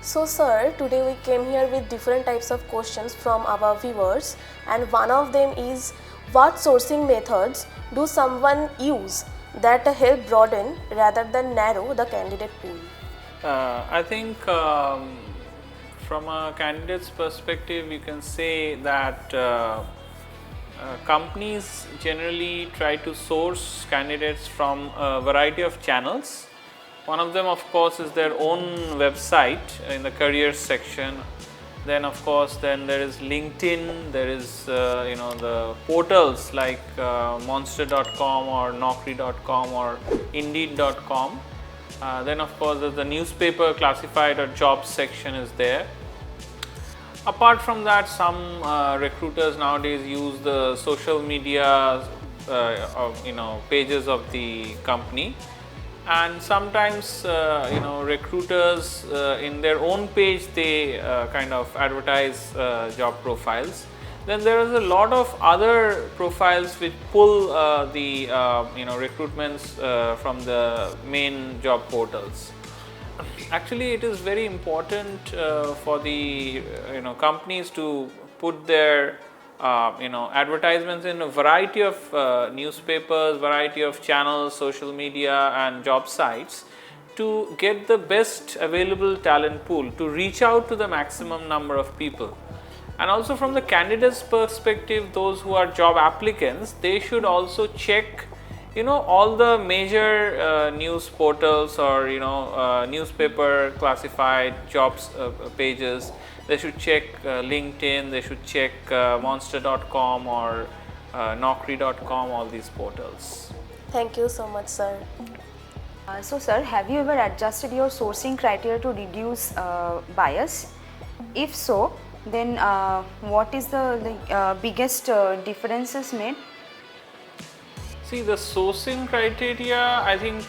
So sir, today we came here with different types of questions from our viewers, and one of them is, what sourcing methods do someone use that help broaden rather than narrow the candidate pool? I think from a candidate's perspective, you can say that companies generally try to source candidates from a variety of channels. One of them, of course, is their own website in the careers section. Then, of course, then there is LinkedIn. There is the portals like Monster.com or Naukri.com or Indeed.com. Then, of course, the newspaper classified or jobs section is there. Apart from that, some recruiters nowadays use the social media pages of the company, and sometimes recruiters in their own page they kind of advertise job profiles. Then there is a lot of other profiles which pull the recruitments from the main job portals. Actually, it is very important for the companies to put their advertisements in a variety of newspapers, variety of channels, social media and job sites to get the best available talent pool, to reach out to the maximum number of people. And also from the candidate's perspective, those who are job applicants, they should also check all the major news portals or newspaper classified jobs pages. They should check LinkedIn, they should check Monster.com or Naukri.com, all these portals. Thank you so much, sir. So sir, have you ever adjusted your sourcing criteria to reduce bias? If so, then what is the biggest differences made? See, the sourcing criteria, I think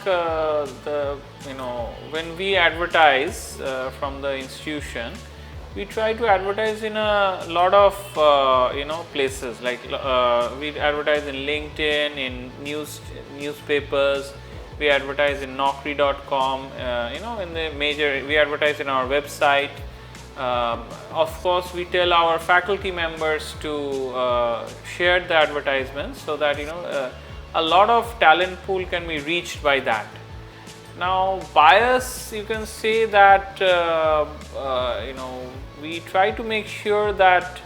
when we advertise from the institution, we try to advertise in a lot of places, like we advertise in LinkedIn, in newspapers, we advertise in Naukri.com, in the major, we advertise in our website. Of course, we tell our faculty members to share the advertisements so that a lot of talent pool can be reached by that. Now, bias, you can say that we try to make sure that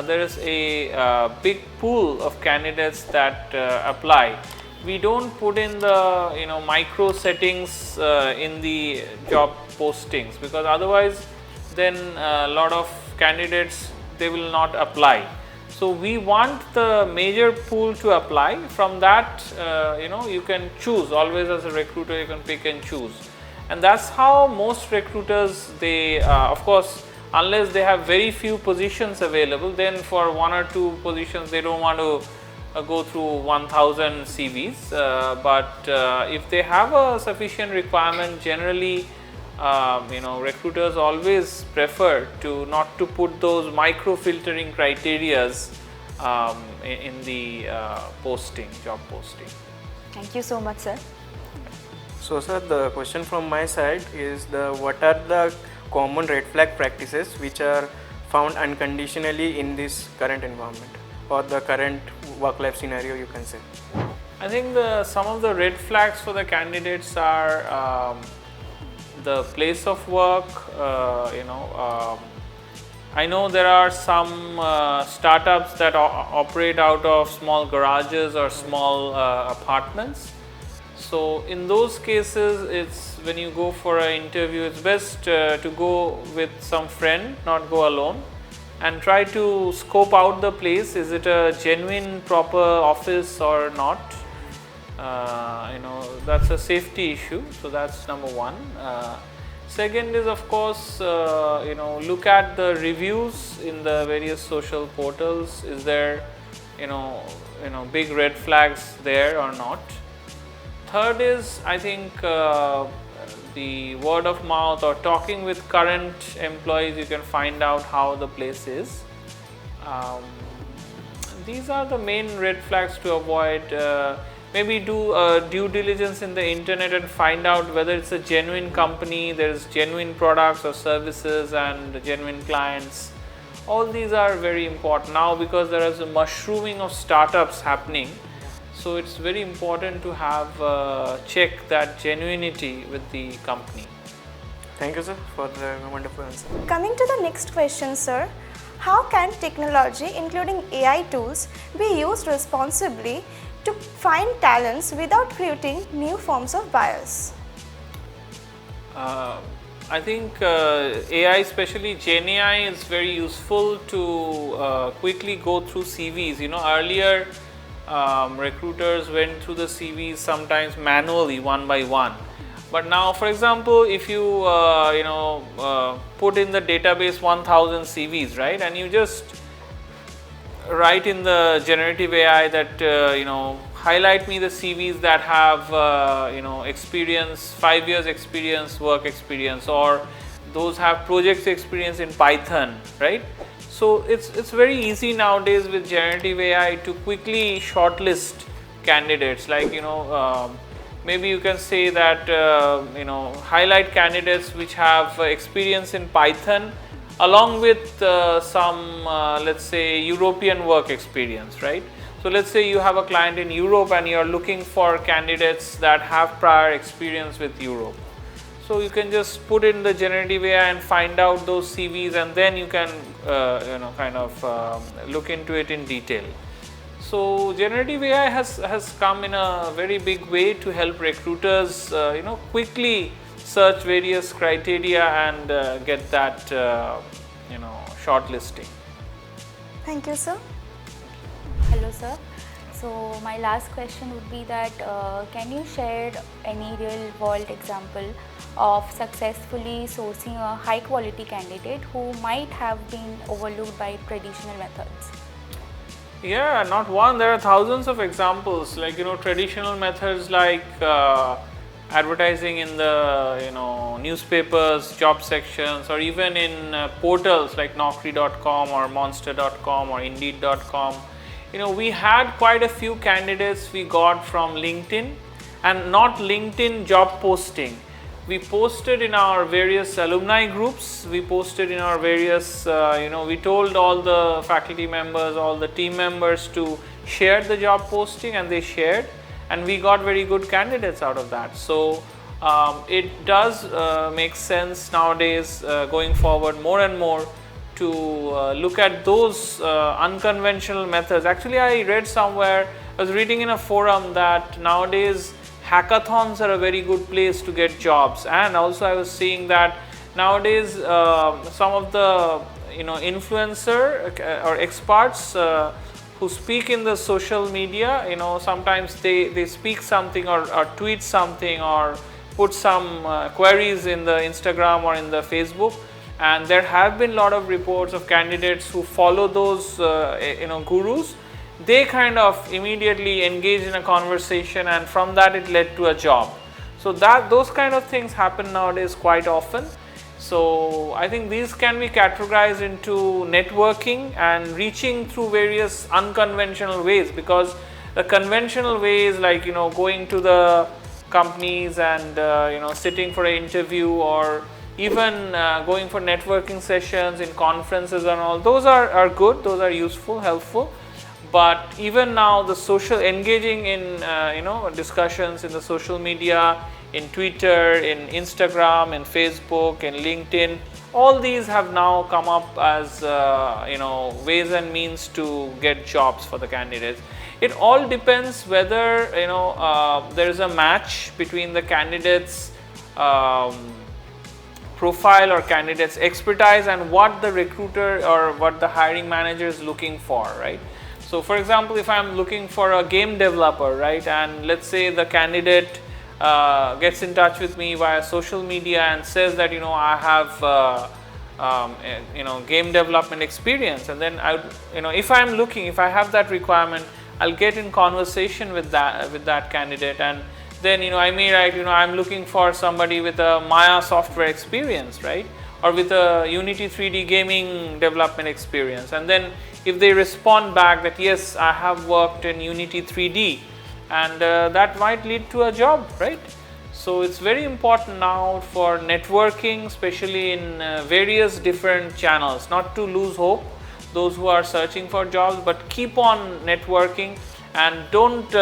there is a big pool of candidates that apply. We don't put in the micro settings in the job postings, because otherwise then a lot of candidates, they will not apply. So we want the major pool to apply. From that you can choose. Always as a recruiter you can pick and choose, and that's how most recruiters, they of course, unless they have very few positions available, then for one or two positions they don't want to go through 1000 CVs, but if they have a sufficient requirement, generally recruiters always prefer to not to put those micro filtering criterias in the job posting. Thank you so much, sir. So sir, the question from my side is, what are the common red flag practices which are found unconditionally in this current environment or the current work life scenario, you can say? I think some of the red flags for the candidates are the place of work. I know there are some startups that operate out of small garages or small apartments. So in those cases, it's when you go for an interview, it's best to go with some friend, not go alone, and try to scope out the place. Is it a genuine proper office or not? That's a safety issue, so that's number one. Second is, of course, look at the reviews in the various social portals. Is there big red flags there or not? Third is, I think, the word of mouth or talking with current employees, you can find out how the place is. These are the main red flags to avoid. maybe do due diligence in the internet and find out whether it's a genuine company, there's genuine products or services and genuine clients. All these are very important now because there is a mushrooming of startups happening. So it's very important to have check that genuinity with the company. Thank you, sir, for the wonderful answer. Coming to the next question, sir. How can technology, including AI tools, be used responsibly to find talents without creating new forms of bias? I think AI, especially Gen AI, is very useful to quickly go through CVs. You know, earlier recruiters went through the CVs sometimes manually, one by one. But now, for example, if you put in the database 1000 CVs, right, and you just write in the generative AI that highlight me the CVs that have experience, 5 years experience, work experience, or those have projects experience in Python, right? So it's very easy nowadays with generative AI to quickly shortlist candidates. Like maybe you can say that highlight candidates which have experience in Python along with some let's say European work experience, right? So let's say you have a client in Europe and you are looking for candidates that have prior experience with Europe. So you can just put in the generative AI and find out those CVs, and then you can look into it in detail. So generative AI has come in a very big way to help recruiters quickly search various criteria and get that shortlisting. Thank you, sir. Hello sir. So my last question would be that can you share any real world example of successfully sourcing a high quality candidate who might have been overlooked by traditional methods? Yeah, not one. There are thousands of examples. Like traditional methods like advertising in the newspapers, job sections, or even in portals like Naukri.com or Monster.com or Indeed.com. We had quite a few candidates we got from LinkedIn, and not LinkedIn job posting. We posted in our various alumni groups, we posted in our various, we told all the faculty members, all the team members to share the job posting, and they shared, and we got very good candidates out of that. So it does make sense nowadays going forward more and more to look at those unconventional methods. Actually, I read somewhere, I was reading in a forum that nowadays hackathons are a very good place to get jobs, and also I was seeing that nowadays some of the influencer or experts who speak in the social media, sometimes they speak something or tweet something or put some queries in the Instagram or in the Facebook, and there have been a lot of reports of candidates who follow those gurus. They kind of immediately engage in a conversation, and from that it led to a job. So those kind of things happen nowadays quite often. So I think these can be categorized into networking and reaching through various unconventional ways, because the conventional ways like going to the companies and sitting for an interview, or even going for networking sessions in conferences and all, those are good, those are useful, helpful. But even now the social engaging in discussions in the social media, in Twitter, in Instagram, in Facebook, in LinkedIn, all these have now come up as ways and means to get jobs for the candidates. It all depends whether there is a match between the candidates profile or candidates expertise and what the recruiter or what the hiring manager is looking for, right? So for example, if I'm looking for a game developer, right, and let's say the candidate gets in touch with me via social media and says that I have game development experience, and then if I have that requirement, I'll get in conversation with that candidate, and then I may write I'm looking for somebody with a Maya software experience, right, or with a Unity 3D gaming development experience. And then if they respond back that yes, I have worked in Unity 3D and that might lead to a job, right? So it's very important now for networking, especially in various different channels, not to lose hope, those who are searching for jobs, but keep on networking and don't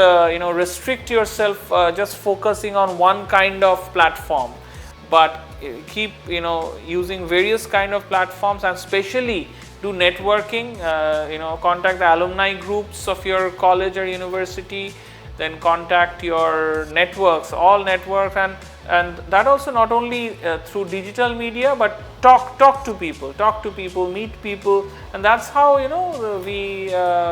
restrict yourself just focusing on one kind of platform, but keep using various kind of platforms, and especially do networking, contact the alumni groups of your college or university, then contact your networks, all networks, and that also not only through digital media, but talk to people, meet people, and that's how we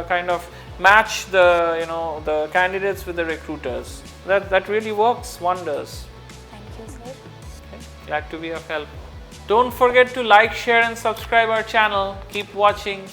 kind of match the candidates with the recruiters. That really works wonders. Thank you, sir. Okay. Glad to be of help. Don't forget to like, share and subscribe our channel. Keep watching.